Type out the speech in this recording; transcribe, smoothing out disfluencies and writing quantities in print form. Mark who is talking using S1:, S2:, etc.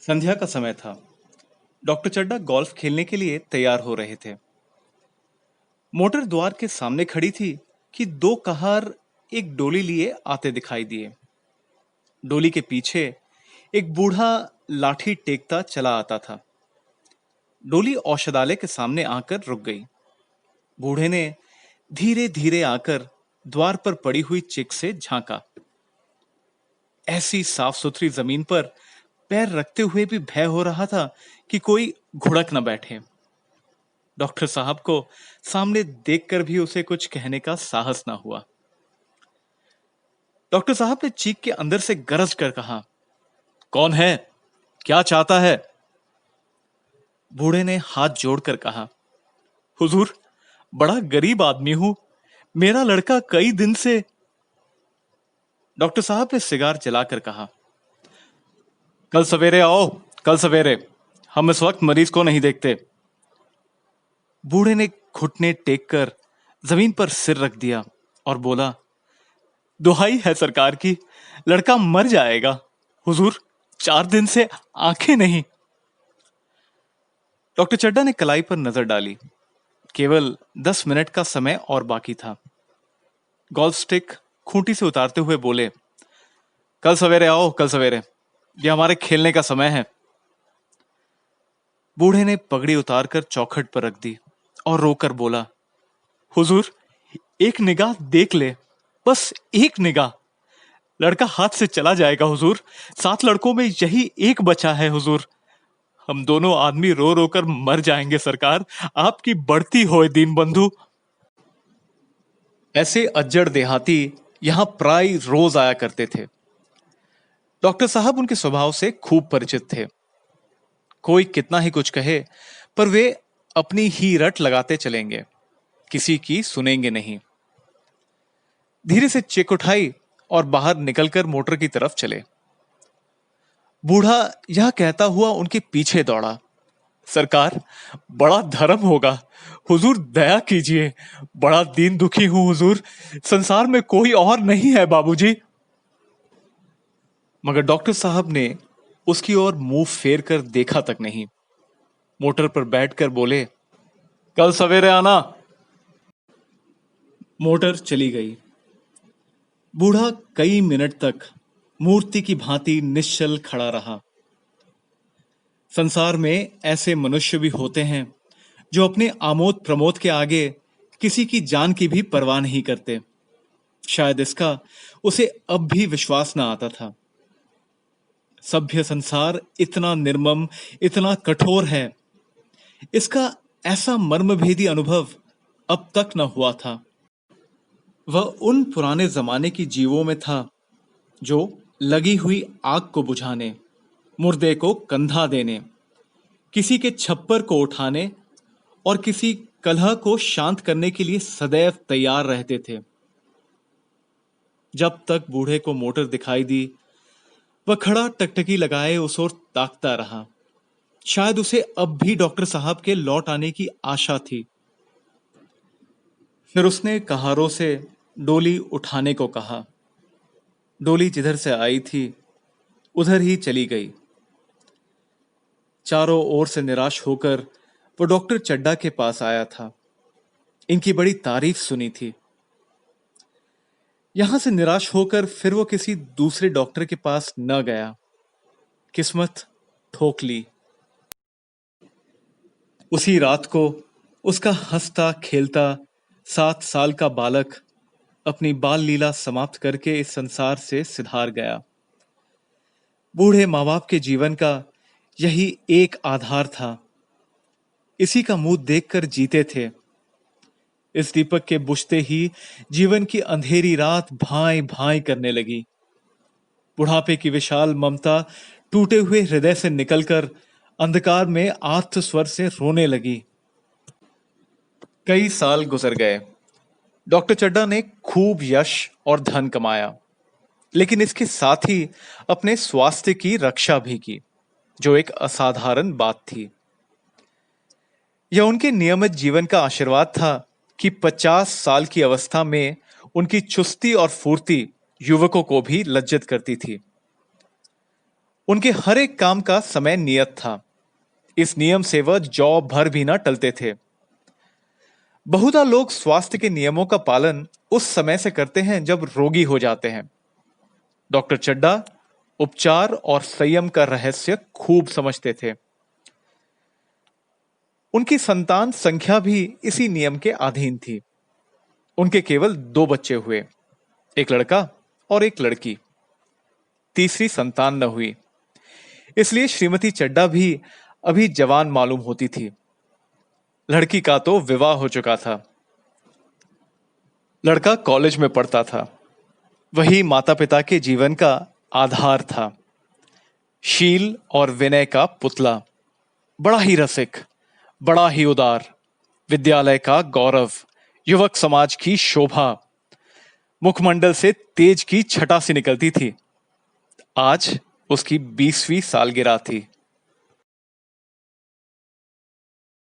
S1: संध्या का समय था। डॉक्टर चड्ढा गोल्फ खेलने के लिए तैयार हो रहे थे। मोटर द्वार के सामने खड़ी थी कि दो कहार एक डोली लिए आते दिखाई दिए। डोली के पीछे एक बूढ़ा लाठी टेकता चला आता था। डोली औषधालय के सामने आकर रुक गई। बूढ़े ने धीरे धीरे आकर द्वार पर पड़ी हुई चिक से झांका। ऐसी साफ सुथरी जमीन पर पैर रखते हुए भी भय हो रहा था कि कोई घुड़क न बैठे। डॉक्टर साहब को सामने देखकर भी उसे कुछ कहने का साहस ना हुआ। डॉक्टर साहब ने चीख के अंदर से गरज कर कहा, कौन है? क्या चाहता है? बूढ़े ने हाथ जोड़कर कहा, हुजूर, बड़ा गरीब आदमी हूं। मेरा लड़का कई दिन से। डॉक्टर साहब ने सिगार जलाकर कहा, कल सवेरे आओ, कल सवेरे। हम इस वक्त मरीज को नहीं देखते। बूढ़े ने घुटने टेक कर जमीन पर सिर रख दिया और बोला, दुहाई है सरकार की, लड़का मर जाएगा। हुजूर, 4 दिन से आंखें नहीं। डॉक्टर चड्ढा ने कलाई पर नजर डाली। केवल 10 मिनट का समय और बाकी था। गोल्फ स्टिक खूंटी से उतारते हुए बोले, कल सवेरे आओ, कल सवेरे। यह हमारे खेलने का समय है। बूढ़े ने पगड़ी उतारकर चौखट पर रख दी और रोकर बोला, हुजूर, एक निगाह देख ले, बस एक निगाह। लड़का हाथ से चला जाएगा हुजूर। 7 लड़कों में यही एक बचा है हुजूर। हम दोनों आदमी रो रो कर मर जाएंगे सरकार। आपकी बढ़ती होए दीन बंधु। ऐसे अज्जड़ देहाती यहां प्राय रोज आया करते थे। डॉक्टर साहब उनके स्वभाव से खूब परिचित थे। कोई कितना ही कुछ कहे, पर वे अपनी ही रट लगाते चलेंगे, किसी की सुनेंगे नहीं। धीरे से चिक उठाई और बाहर निकलकर मोटर की तरफ चले। बूढ़ा यह कहता हुआ उनके पीछे दौड़ा, सरकार, बड़ा धर्म होगा, हुजूर दया कीजिए। बड़ा दीन दुखी हूं हुजूर। संसार में कोई और नहीं है बाबूजी। मगर डॉक्टर साहब ने उसकी ओर मुंह फेर कर देखा तक नहीं। मोटर पर बैठकर बोले, कल सवेरे आना। मोटर चली गई। बूढ़ा कई मिनट तक मूर्ति की भांति निश्चल खड़ा रहा। संसार में ऐसे मनुष्य भी होते हैं जो अपने आमोद प्रमोद के आगे किसी की जान की भी परवाह नहीं करते। शायद इसका उसे अब भी विश्वास न आता था। सभ्य संसार इतना निर्मम, इतना कठोर है, इसका ऐसा मर्मभेदी अनुभव अब तक न हुआ था। वह उन पुराने जमाने की जीवों में था जो लगी हुई आग को बुझाने, मुर्दे को कंधा देने, किसी के छप्पर को उठाने और किसी कलह को शांत करने के लिए सदैव तैयार रहते थे। जब तक बूढ़े को मोटर दिखाई दी, वह खड़ा टकटकी लगाए उस ओर ताकता रहा। शायद उसे अब भी डॉक्टर साहब के लौट आने की आशा थी। फिर उसने कहारों से डोली उठाने को कहा। डोली जिधर से आई थी उधर ही चली गई। चारों ओर से निराश होकर वो डॉक्टर चड्ढा के पास आया था। इनकी बड़ी तारीफ सुनी थी। यहां से निराश होकर फिर वो किसी दूसरे डॉक्टर के पास न गया। किस्मत ठोक ली। उसी रात को उसका हंसता खेलता 7 साल का बालक अपनी बाल लीला समाप्त करके इस संसार से सिधार गया। बूढ़े माँ बाप के जीवन का यही एक आधार था। इसी का मुंह देखकर जीते थे। इस दीपक के बुझते ही जीवन की अंधेरी रात भाई भाई करने लगी। बुढ़ापे की विशाल ममता टूटे हुए हृदय से निकलकर अंधकार में आर्त स्वर से रोने लगी। कई साल गुजर गए। डॉक्टर चड्ढा ने खूब यश और धन कमाया, लेकिन इसके साथ ही अपने स्वास्थ्य की रक्षा भी की, जो एक असाधारण बात थी। यह उनके नियमित जीवन का आशीर्वाद था कि 50 साल की अवस्था में उनकी चुस्ती और फुर्ती युवकों को भी लज्जित करती थी। उनके हर एक काम का समय नियत था। इस नियम से वह जौ भर भी ना टलते थे। बहुधा लोग स्वास्थ्य के नियमों का पालन उस समय से करते हैं जब रोगी हो जाते हैं। डॉक्टर चड्डा उपचार और संयम का रहस्य खूब समझते थे। उनकी संतान संख्या भी इसी नियम के अधीन थी। उनके केवल 2 बच्चे हुए, एक लड़का और एक लड़की। तीसरी संतान न हुई, इसलिए श्रीमती चड्डा भी अभी जवान मालूम होती थी। लड़की का तो विवाह हो चुका था। लड़का कॉलेज में पढ़ता था। वही माता पिता के जीवन का आधार था। शील और विनय का पुतला, बड़ा ही रसिक, बड़ा ही उदार, विद्यालय का गौरव, युवक समाज की शोभा, मुखमंडल से तेज की छटा सी निकलती थी। आज उसकी 20वीं सालगिरह थी।